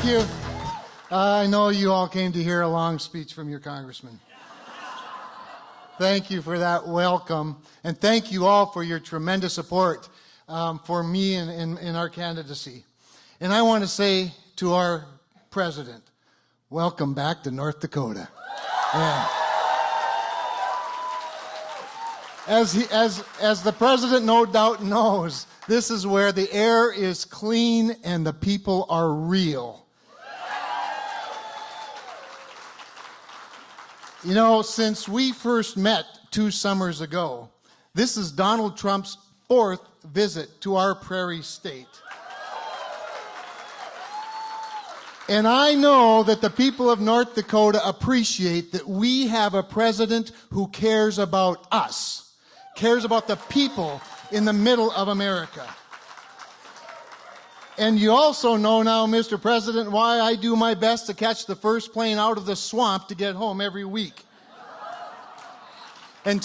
Thank you. I know you all came to hear a long speech from your congressman. Thank you for that welcome, and thank you all for your tremendous support for me in our candidacy. And I want to say to our president, welcome back to North Dakota. Yeah. As the president no doubt knows, this is where the air is clean and the people are real. You know, since we first met 2 summers ago, this is Donald Trump's 4th visit to our prairie state. And I know that the people of North Dakota appreciate that we have a president who cares about us, cares about the people in the middle of America. And you also know now, Mr. President, why I do my best to catch the first plane out of the swamp to get home every week. And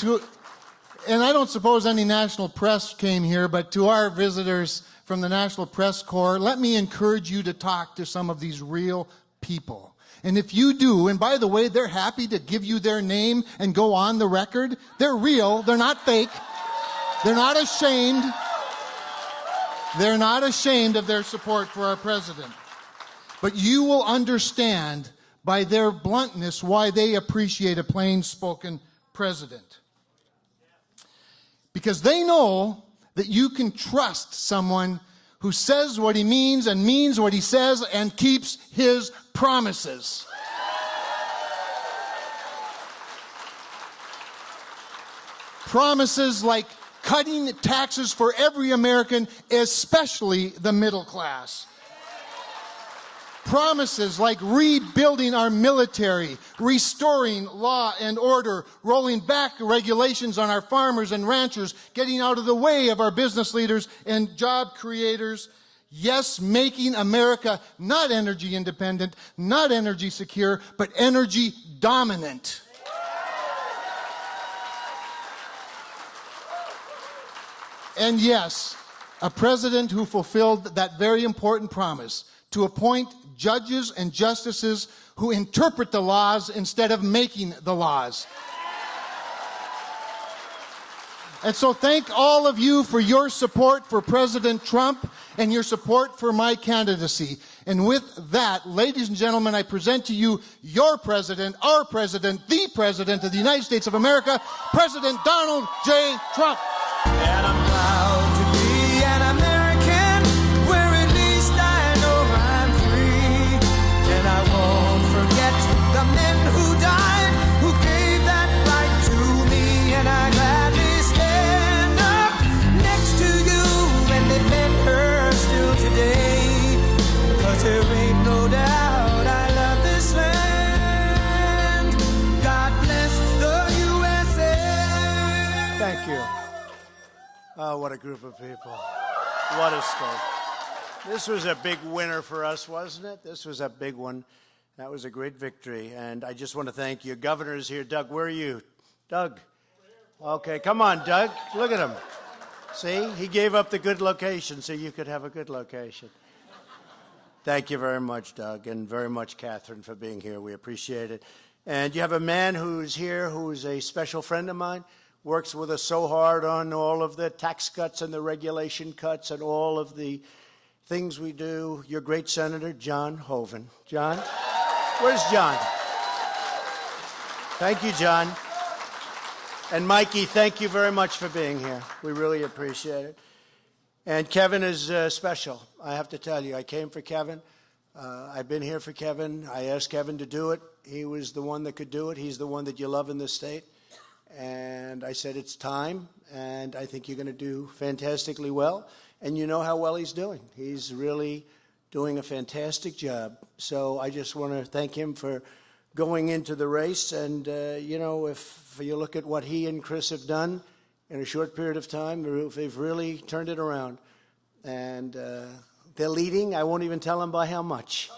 I don't suppose any national press came here, but to our visitors from the National Press Corps, let me encourage you to talk to some of these real people. And if you do, and by the way, they're happy to give you their name and go on the record. They're real. They're not fake. They're not ashamed. They're not ashamed of their support for our president. But you will understand by their bluntness why they appreciate a plain-spoken president. Because they know that you can trust someone who says what he means and means what he says and keeps his promises. Promises like cutting taxes for every American, especially the middle class. Promises like rebuilding our military, restoring law and order, rolling back regulations on our farmers and ranchers, getting out of the way of our business leaders and job creators. Yes, making America not energy independent, not energy secure, but energy dominant. And yes, a president who fulfilled that very important promise to appoint judges and justices who interpret the laws instead of making the laws. And so thank all of you for your support for President Trump and your support for my candidacy. And with that, ladies and gentlemen, I present to you your president, our president, the president of the United States of America, President Donald J. Trump. And I'm proud to be an American, where at least I know I'm free. And I won't forget the men who died, who gave that right to me. And I gladly stand up next to you and defend her still today. 'Cause there ain't no doubt I love this land. God bless the USA. Thank you. Oh, what a group of people. What a state. This was a big winner for us, wasn't it? This was a big one. That was a great victory. And I just want to thank you. Governor's here. Doug, where are you? Doug? Okay, come on, Doug. Look at him. See? He gave up the good location so you could have a good location. Thank you very much, Doug, and very much, Catherine, for being here. We appreciate it. And you have a man who's here who's a special friend of mine. Works with us so hard on all of the tax cuts and the regulation cuts and all of the things we do. Your great Senator, John Hoeven. John? Where's John? Thank you, John. And Mikey, thank you very much for being here. We really appreciate it. And Kevin is special. I have to tell you, I came for Kevin. I've been here for Kevin. I asked Kevin to do it. He was the one that could do it. He's the one that you love in this state. And I said, it's time, and I think you're going to do fantastically well. And you know how well he's doing. He's really doing a fantastic job. So I just want to thank him for going into the race. And, you know, if you look at what he and Chris have done in a short period of time, they've really turned it around. And they're leading. I won't even tell them by how much.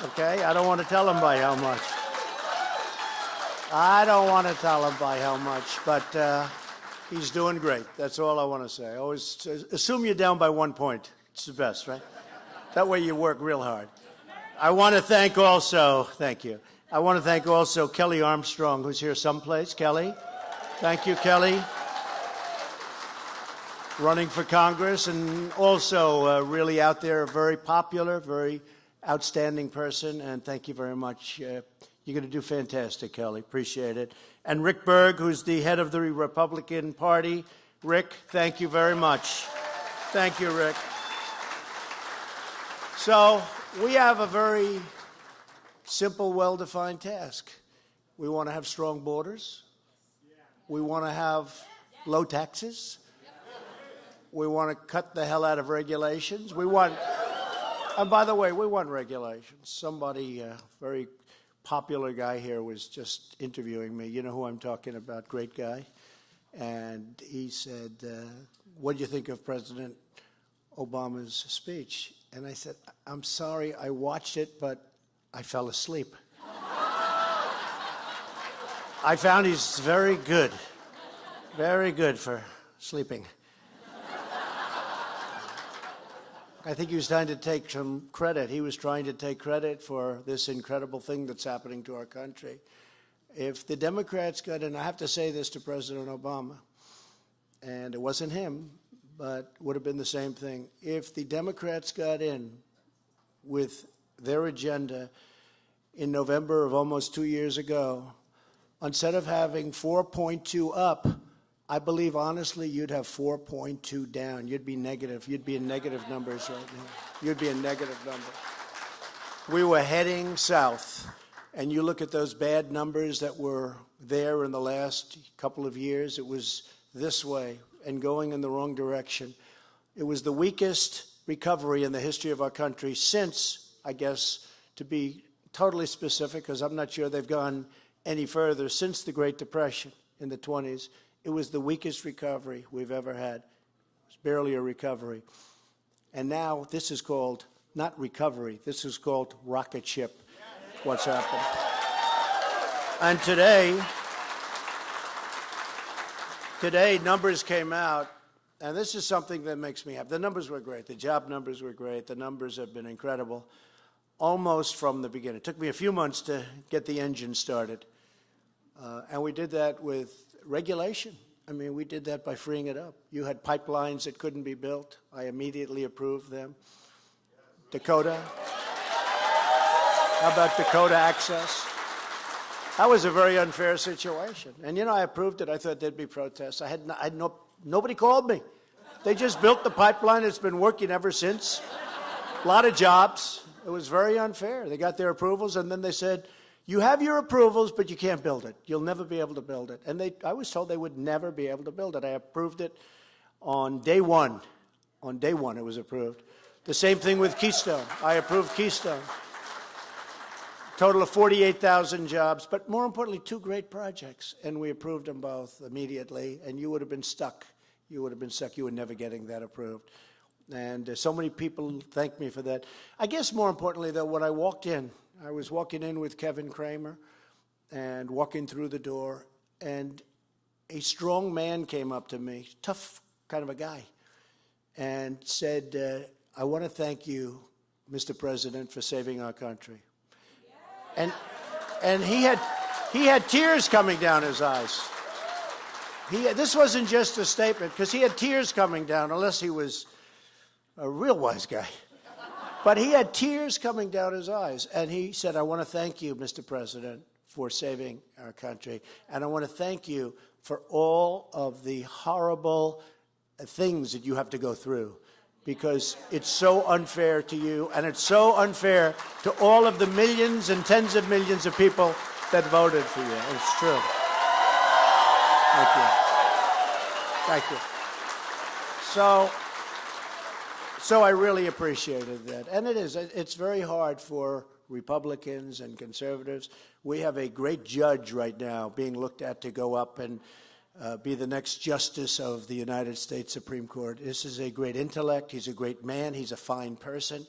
Okay? I don't want to tell them by how much. I don't want to tell him by how much, but he's doing great. That's all I want to say. Always assume you're down by 1 point. It's the best, right? That way you work real hard. I want to thank also, thank you. I want to thank also Kelly Armstrong, who's here someplace. Kelly, thank you, Kelly. Running for Congress and also really out there, a very popular, very outstanding person. And thank you very much. You're going to do fantastic, Kelly. Appreciate it. And Rick Berg, who's the head of the Republican Party. Rick, thank you very much. Thank you, Rick. So we have a very simple, well-defined task. We want to have strong borders. We want to have low taxes. We want to cut the hell out of regulations. We want, and by the way, we want regulations. Somebody, very popular guy here was just interviewing me. You know who I'm talking about, great guy. And he said, what do you think of President Obama's speech? And I said, I'm sorry, I watched it, but I fell asleep. I found he's very good for sleeping. I think he was trying to take some credit. He was trying to take credit for this incredible thing that's happening to our country. If the Democrats got in, I have to say this to President Obama, and it wasn't him, but would have been the same thing. If the Democrats got in with their agenda in November of almost 2 years ago, instead of having 4.2 up, I believe, honestly, you'd have 4.2 down. You'd be negative. You'd be in negative numbers right now. You'd be in negative numbers. We were heading south, and you look at those bad numbers that were there in the last couple of years, it was this way and going in the wrong direction. It was the weakest recovery in the history of our country since, I guess, to be totally specific, because I'm not sure they've gone any further, since the Great Depression in the 20s. It was the weakest recovery we've ever had. It was barely a recovery. And now this is called, not recovery, this is called rocket ship, what's happened. And today numbers came out, and this is something that makes me happy. The numbers were great. The job numbers were great. The numbers have been incredible, almost from the beginning. It took me a few months to get the engine started. And we did that with regulation. I mean, we did that by freeing it up. You had pipelines that couldn't be built. I immediately approved them. Dakota. How about Dakota access? That was a very unfair situation. And, you know, I approved it. I thought there'd be protests. Nobody called me. They just built the pipeline. It's been working ever since. A lot of jobs. It was very unfair. They got their approvals, and then they said, you have your approvals, but you can't build it. You'll never be able to build it. And I was told they would never be able to build it. I approved it on day one. On day one, it was approved. The same thing with Keystone. I approved Keystone. Total of 48,000 jobs, but more importantly, 2 great projects. And we approved them both immediately, and you would have been stuck. You would have been stuck. You were never getting that approved. And so many people thank me for that. I guess more importantly, though, when I walked in, I was walking in with Kevin Cramer and walking through the door, and a strong man came up to me, tough kind of a guy, and said, I want to thank you, Mr. President, for saving our country. And he had tears coming down his eyes. This wasn't just a statement, because he had tears coming down, unless he was a real wise guy. But he had tears coming down his eyes, and he said, I want to thank you, Mr. President, for saving our country, and I want to thank you for all of the horrible things that you have to go through, because it's so unfair to you, and it's so unfair to all of the millions and tens of millions of people that voted for you. It's true. Thank you. So I really appreciated that. And it's very hard for Republicans and conservatives. We have a great judge right now being looked at to go up and be the next justice of the United States Supreme Court. This is a great intellect. He's a great man. He's a fine person.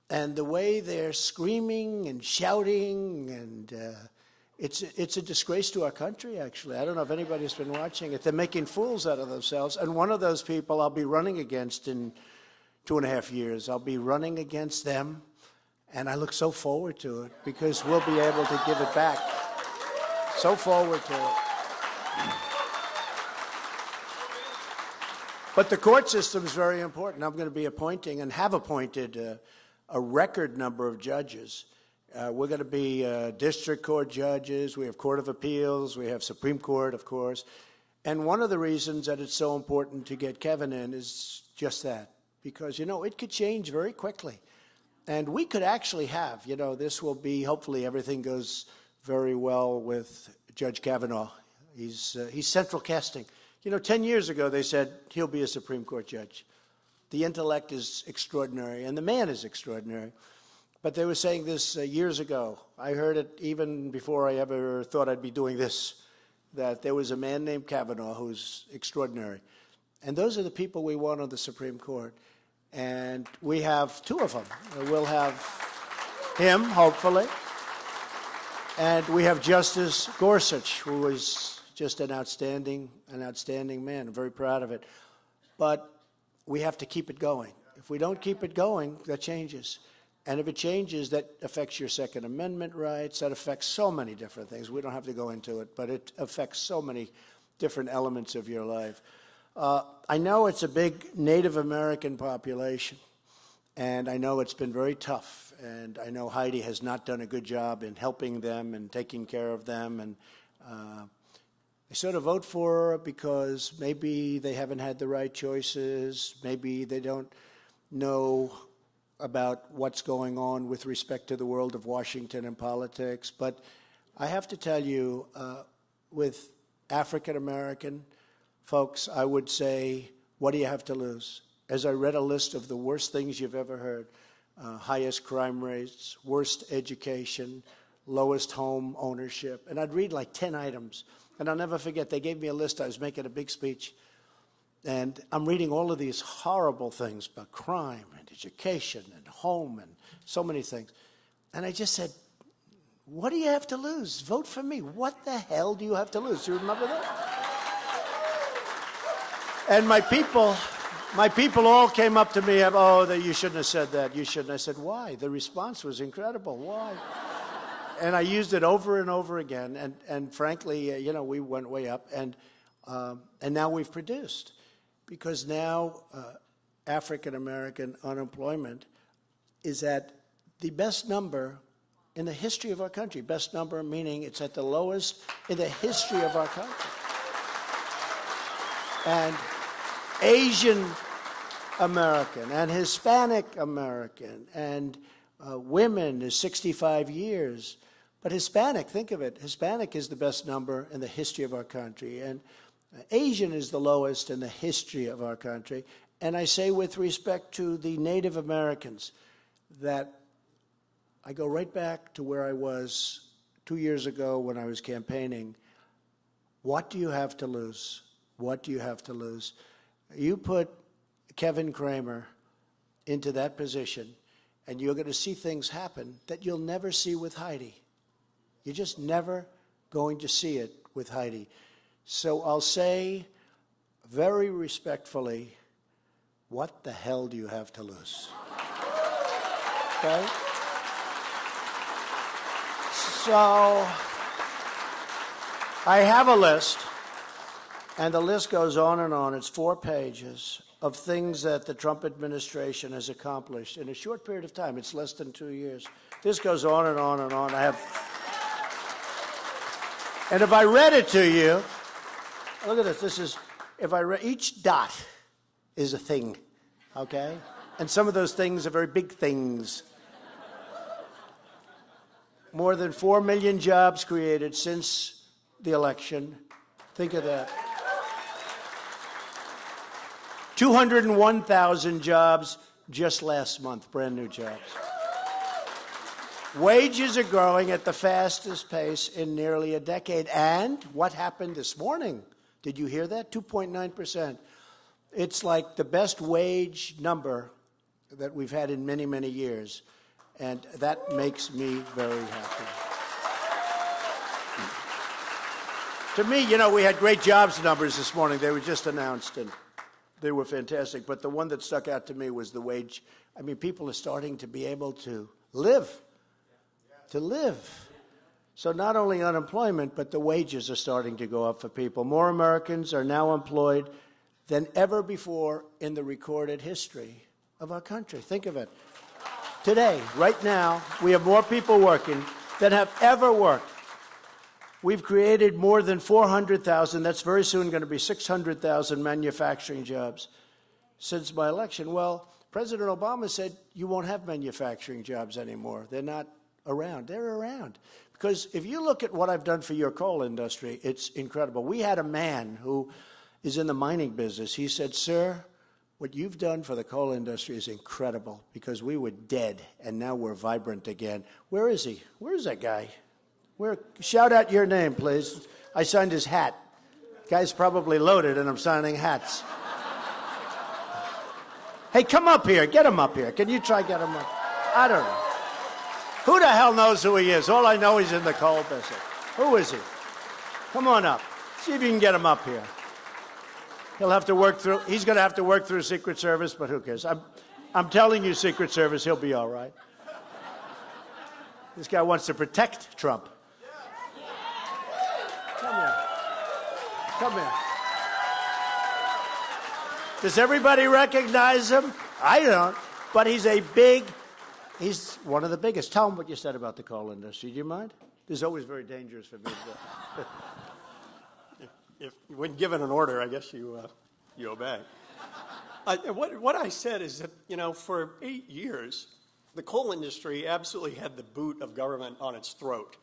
And the way they're screaming and shouting, and it's a disgrace to our country, actually. I don't know if anybody's been watching it. They're making fools out of themselves. And one of those people I'll be running against in 2.5 years. I'll be running against them, And I look so forward to it because we'll be able to give it back. So forward to it. But the court system is very important. I'm going to be appointing and have appointed a record number of judges. We're going to be district court judges. We have Court of Appeals. We have Supreme Court, of course. And one of the reasons that it's so important to get Kevin in is just that. Because, you know, it could change very quickly. And we could actually have, you know, this will be, hopefully everything goes very well with Judge Kavanaugh. He's central casting. You know, 10 years ago they said he'll be a Supreme Court judge. The intellect is extraordinary, and the man is extraordinary. But they were saying this years ago. I heard it even before I ever thought I'd be doing this, that there was a man named Kavanaugh who's extraordinary. And those are the people we want on the Supreme Court. And we have two of them. We'll have him, hopefully. And we have Justice Gorsuch, who is just an outstanding man. I'm very proud of it. But we have to keep it going. If we don't keep it going, that changes. And if it changes, that affects your Second Amendment rights. That affects so many different things. We don't have to go into it, but it affects so many different elements of your life. I know it's a big Native American population, and I know it's been very tough. And I know Heidi has not done a good job in helping them and taking care of them. And I sort of vote for her because maybe they haven't had the right choices. Maybe they don't know about what's going on with respect to the world of Washington and politics. But I have to tell you, with African American folks, I would say, what do you have to lose? As I read a list of the worst things you've ever heard, highest crime rates, worst education, lowest home ownership, and I'd read like 10 items. And I'll never forget, they gave me a list. I was making a big speech. And I'm reading all of these horrible things about crime and education and home and so many things. And I just said, what do you have to lose? Vote for me. What the hell do you have to lose? Do you remember that? And my people all came up to me, you shouldn't have said that. You shouldn't. I said, why? The response was incredible. Why? And I used it over and over again. And frankly, you know, we went way up. And now we've produced. Because now African-American unemployment is at the best number in the history of our country. Best number meaning it's at the lowest in the history of our country. And Asian American and Hispanic American and women is 65 years. But Hispanic, think of it, Hispanic is the best number in the history of our country. And Asian is the lowest in the history of our country. And I say with respect to the Native Americans that I go right back to where I was 2 years ago when I was campaigning. What do you have to lose? What do you have to lose? You put Kevin Cramer into that position, and you're going to see things happen that you'll never see with Heidi. You're just never going to see it with Heidi. So I'll say very respectfully, what the hell do you have to lose? Okay? So I have a list, and the list goes on and on. It's 4 pages of things that the Trump administration has accomplished in a short period of time. It's less than 2 years. This goes on and on and on. And if I read it to you, look at this. Each dot is a thing, okay? And some of those things are very big things. More than 4 million jobs created since the election. Think of that. 201,000 jobs just last month, brand new jobs. Wages are growing at the fastest pace in nearly a decade. And what happened this morning? Did you hear that? 2.9%. It's like the best wage number that we've had in many, many years. And that makes me very happy. To me, you know, we had great jobs numbers this morning. They were just announced, and they were fantastic. But the one that stuck out to me was the wage. I mean, people are starting to be able to live. To live. So not only unemployment, but the wages are starting to go up for people. More Americans are now employed than ever before in the recorded history of our country. Think of it. Today, right now, we have more people working than have ever worked. We've created more than 400,000, that's very soon going to be 600,000 manufacturing jobs since my election. Well, President Obama said you won't have manufacturing jobs anymore. They're not around. They're around. Because if you look at what I've done for your coal industry, it's incredible. We had a man who is in the mining business. He said, sir, what you've done for the coal industry is incredible because we were dead and now we're vibrant again. Where is he? Where is that guy? Shout out your name, please. I signed his hat. Guy's probably loaded and I'm signing hats. Hey, come up here. Get him up here. Can you try get him up? I don't know. Who the hell knows who he is? All I know he's in the coal business. Who is he? Come on up. See if you can get him up here. He'll have to work through, he's going to have to work through Secret Service, but who cares? I'm telling you, Secret Service, he'll be all right. This guy wants to protect Trump. Come here. Come here. Does everybody recognize him? I don't, but he's one of the biggest. Tell him what you said about the coal industry. Do you mind? This is always very dangerous for me. If when given an order, I guess you obey. What I said is that, for 8 years, the coal industry absolutely had the boot of government on its throat.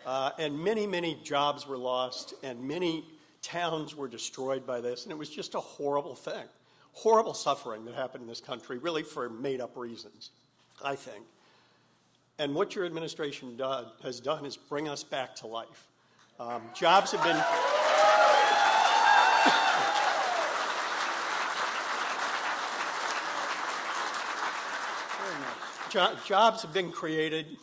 And many, many jobs were lost, and many towns were destroyed by this, and it was just a horrible thing. Horrible suffering that happened in this country, really for made-up reasons, I think. And what your administration has done is bring us back to life. Jobs have been... Jobs have been created.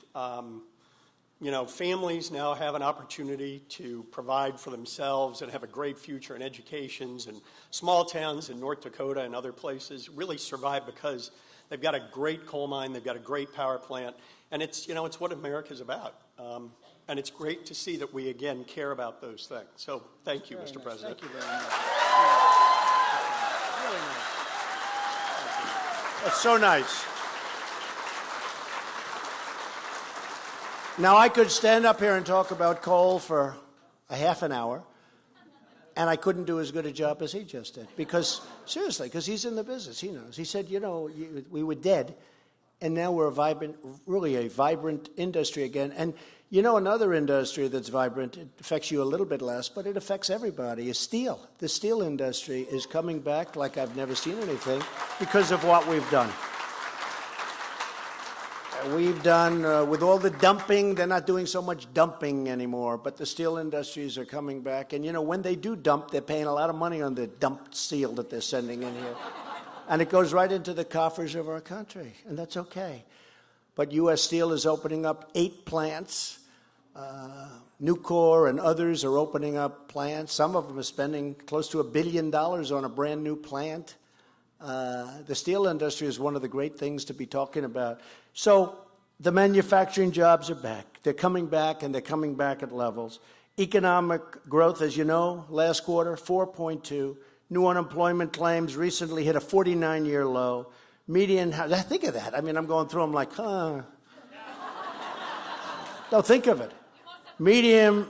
Families now have an opportunity to provide for themselves and have a great future in educations, and small towns in North Dakota and other places really survive because they've got a great coal mine, they've got a great power plant, and it's what America's about. And it's great to see that we, again, care about those things. So thank you, Mr. President. Thank you very much. Really nice. That's so nice. Now, I could stand up here and talk about coal for a half an hour, and I couldn't do as good a job as he just did. Because, seriously, because he's in the business. He knows. He said, we were dead, and now we're really a vibrant industry again. And, another industry that's vibrant, it affects you a little bit less, but it affects everybody, is steel. The steel industry is coming back like I've never seen anything because of what we've done. We've done, with all the dumping, they're not doing so much dumping anymore, but the steel industries are coming back. And, when they do dump, they're paying a lot of money on the dumped steel that they're sending in here. And it goes right into the coffers of our country, and that's okay. But U.S. Steel is opening up 8 plants. Nucor and others are opening up plants. Some of them are spending close to $1 billion on a brand new plant. The steel industry is one of the great things to be talking about. So the manufacturing jobs are back. They're coming back, and they're coming back at levels. Economic growth, as you know, last quarter, 4.2. New unemployment claims recently hit a 49-year low. Median, think of that. I mean, I'm going through them like, huh. No, think of it. Median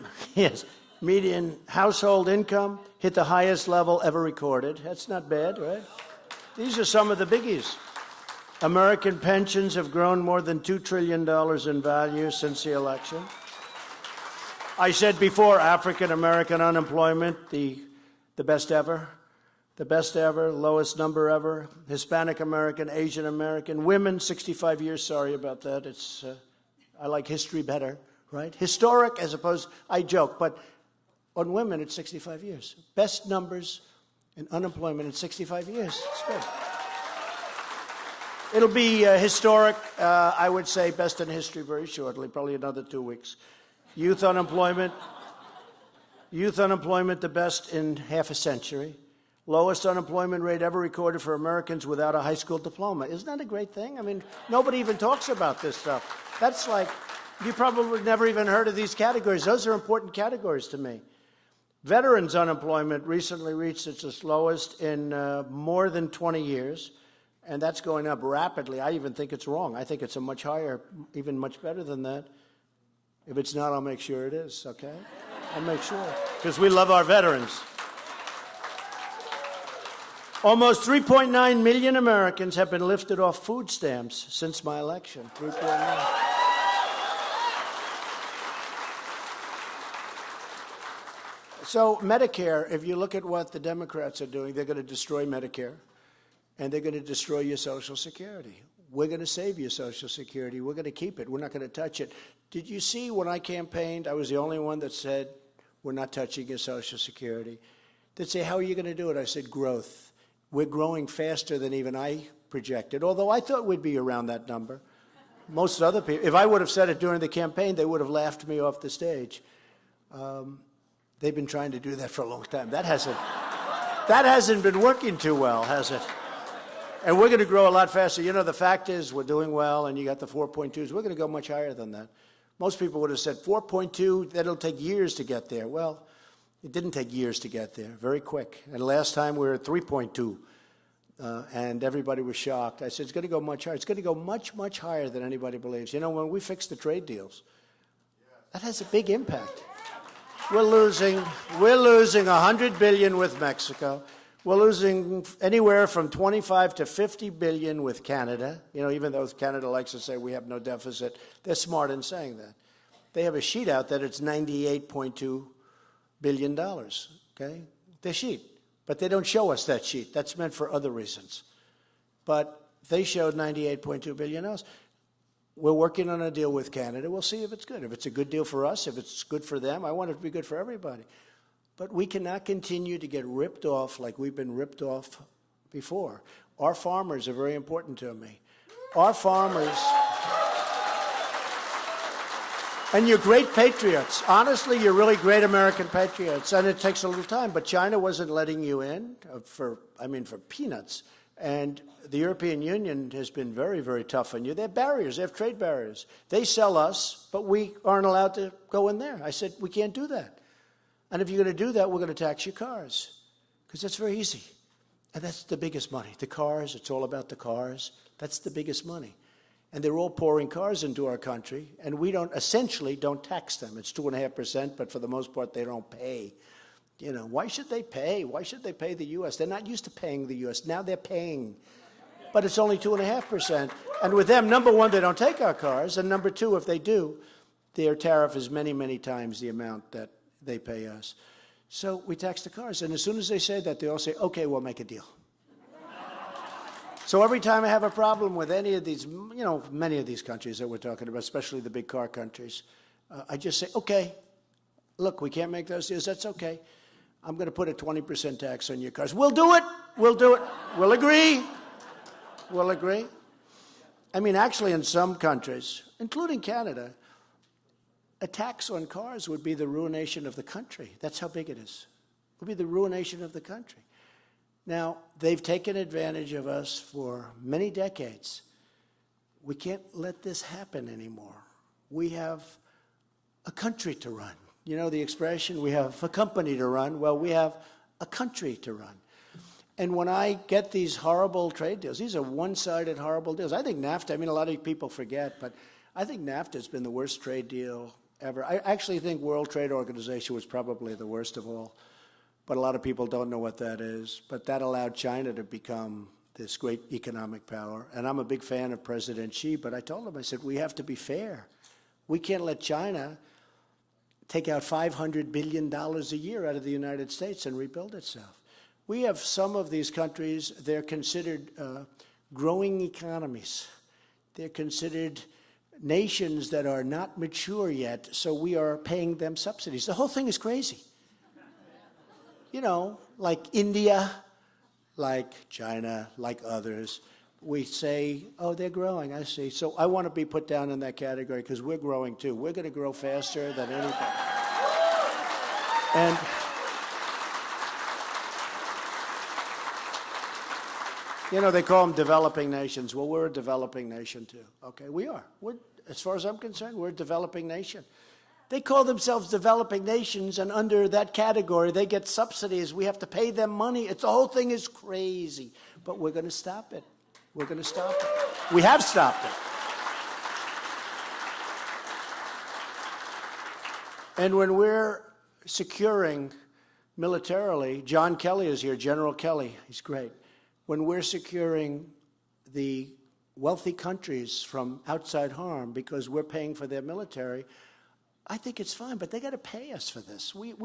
household income hit the highest level ever recorded. That's not bad, right? These are some of the biggies. American pensions have grown more than $2 trillion in value since the election. I said before, African-American unemployment, the best ever. The best ever, lowest number ever. Hispanic-American, Asian-American. Women, 65 years, sorry about that. I like history better, right? Historic as opposed, I joke, but on women, it's 65 years. Best numbers in unemployment in 65 years. It's good. It'll be historic, I would say, best in history very shortly, probably another 2 weeks. Youth unemployment, the best in half a century. Lowest unemployment rate ever recorded for Americans without a high school diploma. Isn't that a great thing? I mean, nobody even talks about this stuff. That's like, you probably never even heard of these categories. Those are important categories to me. Veterans unemployment recently reached its lowest in more than 20 years, and that's going up rapidly. I even think it's wrong. I think it's a much higher, even much better than that. If it's not, I'll make sure it is, okay? I'll make sure, because we love our veterans. Almost 3.9 million Americans have been lifted off food stamps since my election. 3.9. So Medicare, if you look at what the Democrats are doing, they're going to destroy Medicare, and they're going to destroy your Social Security. We're going to save your Social Security. We're going to keep it. We're not going to touch it. Did you see when I campaigned, I was the only one that said, we're not touching your Social Security. They'd say, how are you going to do it? I said, growth. We're growing faster than even I projected, although I thought we'd be around that number. Most other people, if I would have said it during the campaign, they would have laughed me off the stage. They've been trying to do that for a long time. That hasn't been working too well, has it? And we're going to grow a lot faster. You know, the fact is we're doing well, and you got the 4.2s. We're going to go much higher than that. Most people would have said 4.2, that'll take years to get there. Well, it didn't take years to get there, very quick. And last time we were at 3.2, and everybody was shocked. I said, it's going to go much higher. It's going to go much, much higher than anybody believes. You know, when we fix the trade deals, that has a big impact. We're losing $100 billion with Mexico. We're losing anywhere from 25 to 50 billion with Canada. You know, even though Canada likes to say we have no deficit, they're smart in saying that. They have a sheet out that it's $98.2 billion, okay? Their sheet. But they don't show us that sheet. That's meant for other reasons. But they showed $98.2 billion. We're working on a deal with Canada. We'll see if it's good. If it's a good deal for us, if it's good for them, I want it to be good for everybody. But we cannot continue to get ripped off like we've been ripped off before. Our farmers are very important to me. Our farmers, and you're great patriots. Honestly, you're really great American patriots, and it takes a little time. But China wasn't letting you in for peanuts. And the European Union has been very, very tough on you. They have barriers. They have trade barriers. They sell us, but we aren't allowed to go in there. I said, we can't do that. And if you're going to do that, we're going to tax your cars, because that's very easy. And that's the biggest money. The cars, it's all about the cars. That's the biggest money. And they're all pouring cars into our country, and we essentially don't tax them. It's 2.5%, but for the most part, they don't pay. You know, why should they pay? Why should they pay the U.S.? They're not used to paying the U.S. Now they're paying. But it's only 2.5%. And with them, number one, they don't take our cars. And number two, if they do, their tariff is many, many times the amount that they pay us. So we tax the cars. And as soon as they say that, they all say, okay, we'll make a deal. So every time I have a problem with any of these, you know, many of these countries that we're talking about, especially the big car countries, I just say, okay, look, we can't make those deals. That's okay. I'm going to put a 20% tax on your cars. We'll do it. We'll do it. We'll agree. We'll agree. I mean, actually, in some countries, including Canada, a tax on cars would be the ruination of the country. That's how big it is. It would be the ruination of the country. Now, they've taken advantage of us for many decades. We can't let this happen anymore. We have a country to run. You know the expression, we have a company to run. Well, we have a country to run. And when I get these horrible trade deals, these are one-sided horrible deals. I think NAFTA, I mean, a lot of people forget, but I think NAFTA has been the worst trade deal ever. I actually think World Trade Organization was probably the worst of all. But a lot of people don't know what that is. But that allowed China to become this great economic power. And I'm a big fan of President Xi, but I told him, I said, we have to be fair. We can't let China take out $500 billion a year out of the United States and rebuild itself. We have some of these countries, they're considered growing economies. They're considered nations that are not mature yet, so we are paying them subsidies. The whole thing is crazy. You know, like India, like China, like others, we say, oh, they're growing, I see. So I want to be put down in that category because we're growing too. We're going to grow faster than anything. You know, they call them developing nations. Well, we're a developing nation, too. Okay, we are. As far as I'm concerned, we're a developing nation. They call themselves developing nations, and under that category, they get subsidies. We have to pay them money. The whole thing is crazy. But we're going to stop it. We're going to stop it. We have stopped it. And when we're securing militarily, John Kelly is here, General Kelly, he's great. When we're securing the wealthy countries from outside harm because we're paying for their military, I think it's fine, but they got to pay us for this. We're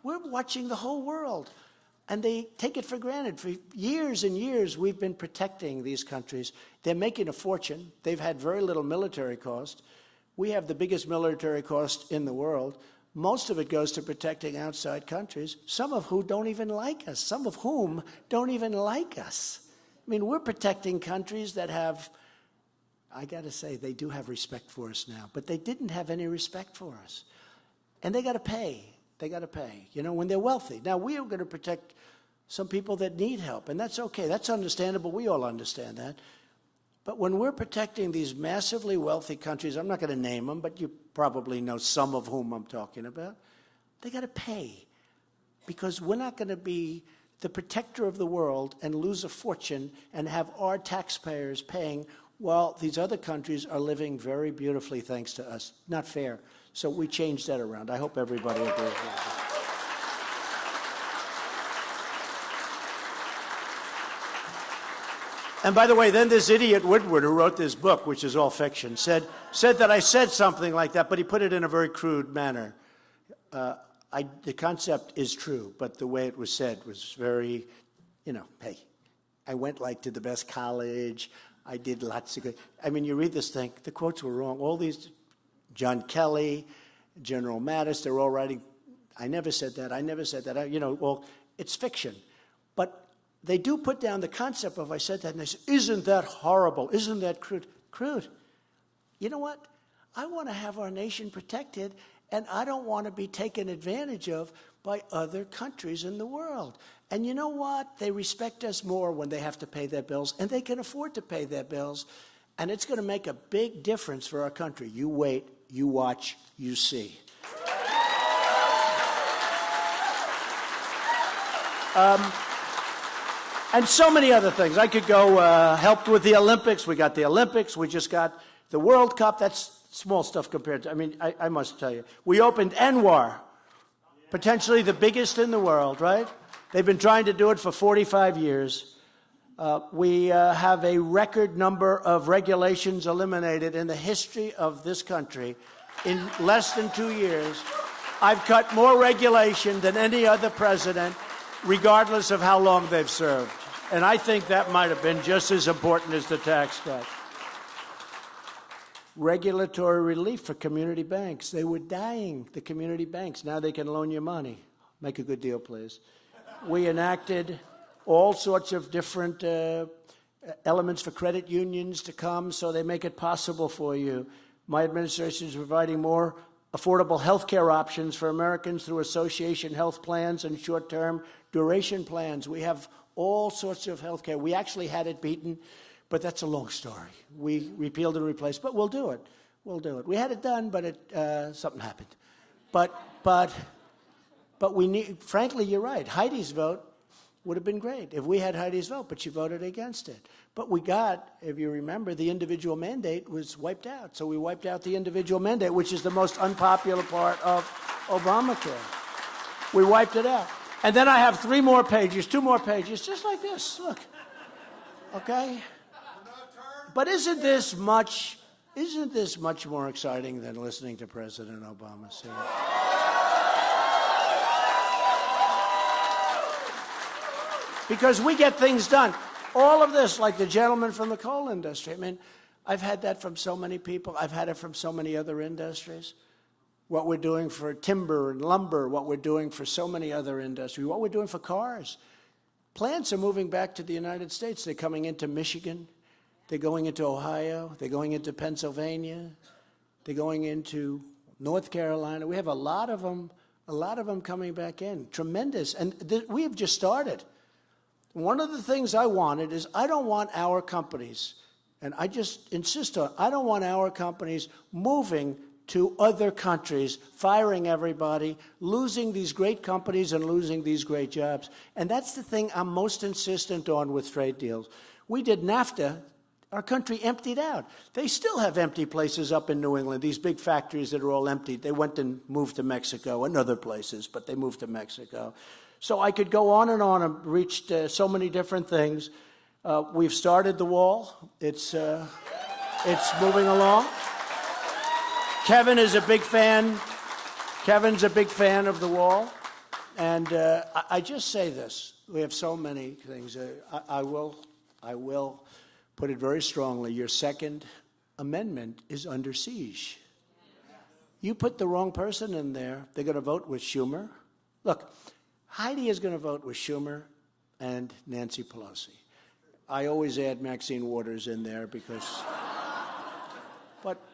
watching the whole world, and they take it for granted. For years and years, we've been protecting these countries. They're making a fortune. They've had very little military cost. We have the biggest military cost in the world. Most of it goes to protecting outside countries, some of whom don't even like us, some of whom don't even like us. I mean, we're protecting countries that have, I got to say, they do have respect for us now, but they didn't have any respect for us. And they got to pay. They got to pay, you know, when they're wealthy. Now, we are going to protect some people that need help, and that's okay. That's understandable. We all understand that. But when we're protecting these massively wealthy countries, I'm not going to name them, but you probably know some of whom I'm talking about, they got to pay. Because we're not going to be the protector of the world and lose a fortune and have our taxpayers paying while these other countries are living very beautifully thanks to us. Not fair. So we changed that around. I hope everybody agrees with that. And by the way, then this idiot Woodward, who wrote this book, which is all fiction, said that I said something like that, but he put it in a very crude manner. The concept is true, but the way it was said was very, you know, hey, I went like to the best college. I did lots of good. I mean, you read this thing, the quotes were wrong. All these, John Kelly, General Mattis, they're all writing, I never said that, I never said that. You know, well, it's fiction. But they do put down the concept of I said that, and they say, isn't that horrible? Isn't that crude? Crude. You know what? I want to have our nation protected, and I don't want to be taken advantage of by other countries in the world. And you know what? They respect us more when they have to pay their bills, and they can afford to pay their bills, and it's going to make a big difference for our country. You wait, you watch, you see. And so many other things. I could go helped with the Olympics. We got the Olympics. We just got the World Cup. That's small stuff compared to, I mean, I must tell you. We opened Anwar, potentially the biggest in the world, right? They've been trying to do it for 45 years. We have a record number of regulations eliminated in the history of this country in less than 2 years. I've cut more regulation than any other president, regardless of how long they've served. And I think that might have been just as important as the tax cut. Regulatory relief for community banks. They were dying, the community banks. Now they can loan you money. Make a good deal, please. We enacted all sorts of different elements for credit unions to come so they make it possible for you. My administration is providing more affordable health care options for Americans through association health plans and short-term duration plans. We have all sorts of health care. We actually had it beaten, but that's a long story. We repealed and replaced, but we'll do it. We'll do it. We had it done, but something happened. But we need, frankly, you're right. Heidi's vote would have been great if we had Heidi's vote, but she voted against it. But we got, if you remember, the individual mandate was wiped out. So we wiped out the individual mandate, which is the most unpopular part of Obamacare. We wiped it out. And then I have 3 more pages, 2 more pages, just like this. Look. Okay? But isn't this much more exciting than listening to President Obama say? Because we get things done. All of this, like the gentleman from the coal industry. I mean, I've had that from so many people. I've had it from so many other industries. What we're doing for timber and lumber, what we're doing for so many other industries, what we're doing for cars. Plants are moving back to the United States. They're coming into Michigan. They're going into Ohio. They're going into Pennsylvania. They're going into North Carolina. We have a lot of them coming back in. Tremendous. And we have just started. One of the things I wanted is I don't want our companies, and I just insist on, I don't want our companies moving to other countries, firing everybody, losing these great companies and losing these great jobs. And that's the thing I'm most insistent on with trade deals. We did NAFTA. Our country emptied out. They still have empty places up in New England, these big factories that are all empty. They went and moved to Mexico and other places, but they moved to Mexico. So I could go on and reached so many different things. We've started the wall. It's moving along. Kevin is a big fan. Kevin's a big fan of the wall. And I just say this. We have so many things. I will put it very strongly. Your Second Amendment is under siege. You put the wrong person in there, they're going to vote with Schumer. Look, Heidi is going to vote with Schumer and Nancy Pelosi. I always add Maxine Waters in there because...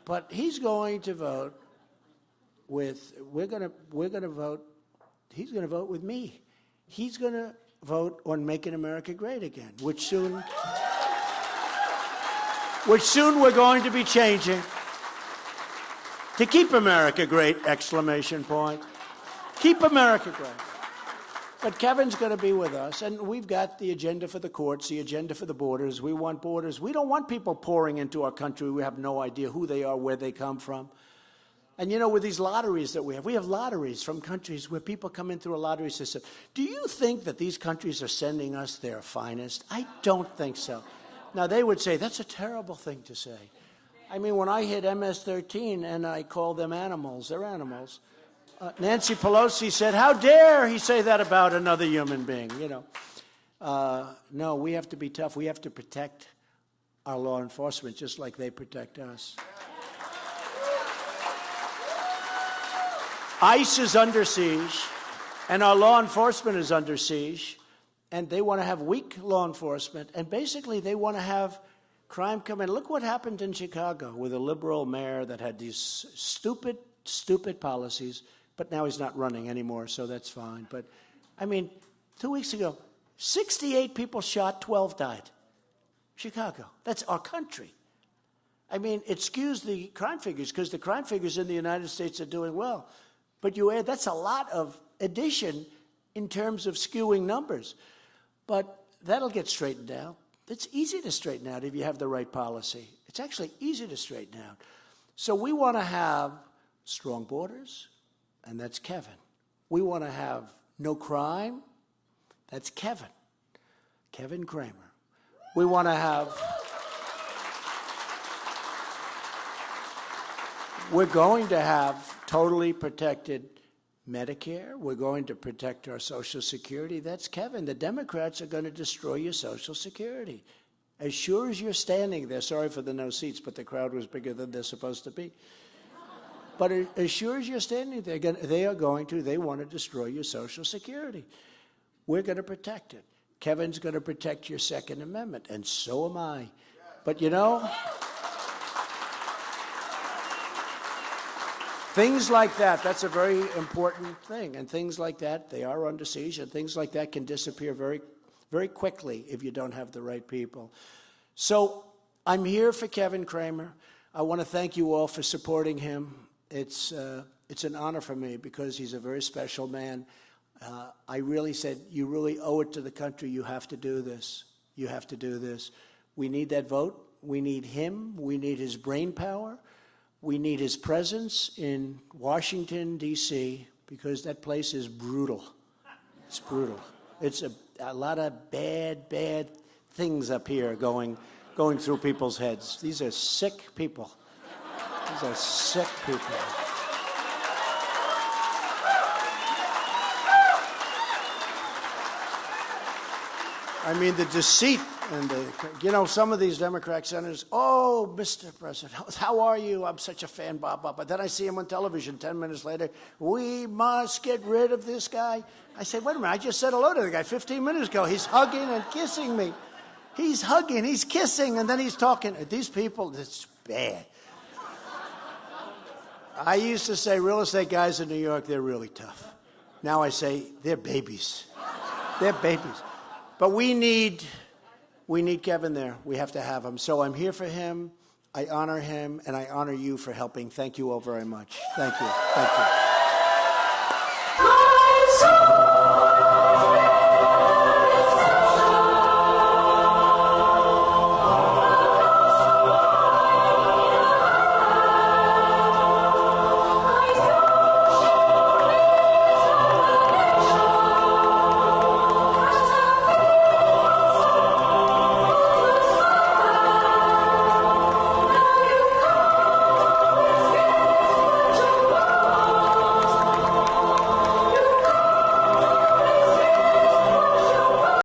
But he's going to vote with... We're going to vote... He's going to vote with me. He's going to vote on Making America Great Again, which soon we're going to be changing to Keep America Great, exclamation point. Keep America great. But Kevin's going to be with us, and we've got the agenda for the courts, the agenda for the borders. We want borders. We don't want people pouring into our country. We have no idea who they are, where they come from. And, you know, with these lotteries that we have lotteries from countries where people come in through a lottery system. Do you think that these countries are sending us their finest? I don't think so. Now, they would say, that's a terrible thing to say. I mean, when I hit MS-13 and I call them animals, they're animals. Nancy Pelosi said, how dare he say that about another human being, you know. No, we have to be tough. We have to protect our law enforcement just like they protect us. ICE is under siege, and our law enforcement is under siege, and they want to have weak law enforcement, and basically they want to have crime come in. Look what happened in Chicago with a liberal mayor that had these stupid policies, but now he's not running anymore, so that's fine. But, I mean, 2 weeks ago, 68 people shot, 12 died. Chicago. That's our country. I mean, it skews the crime figures because the crime figures in the United States are doing well. But you add, that's a lot of addition in terms of skewing numbers. But that'll get straightened out. It's easy to straighten out if you have the right policy. It's actually easy to straighten out. So we want to have strong borders, and that's Kevin. We want to have no crime. That's Kevin. Kevin Cramer. We want to have... We're going to have totally protected Medicare. We're going to protect our Social Security. That's Kevin. The Democrats are going to destroy your Social Security. As sure as you're standing there, sorry for the no seats, but the crowd was bigger than they're supposed to be. But as sure as you're standing there, they want to destroy your Social Security. We're going to protect it. Kevin's going to protect your Second Amendment, and so am I. But you know... Things like that, that's a very important thing. And things like that, they are under siege, and things like that can disappear very, very quickly if you don't have the right people. So I'm here for Kevin Cramer. I want to thank you all for supporting him. It's an honor for me because he's a very special man. I really said, you really owe it to the country. You have to do this. You have to do this. We need that vote. We need him. We need his brain power. We need his presence in Washington, D.C., because that place is brutal. It's brutal. It's a lot of bad things up here going through people's heads. These are sick people. These are sick people. I mean, the deceit and some of these Democrat senators, oh, Mr. President, how are you? I'm such a fan, blah, blah, but then I see him on television 10 minutes later. We must get rid of this guy. I said, wait a minute, I just said hello to the guy 15 minutes ago. He's hugging and kissing me. He's hugging, he's kissing, and then he's talking. These people, it's bad. I used to say real estate guys in New York, they're really tough. Now I say they're babies. They're babies. But we need Kevin there. We have to have him. So I'm here for him. I honor him, and I honor you for helping. Thank you all very much. Thank you. Thank you.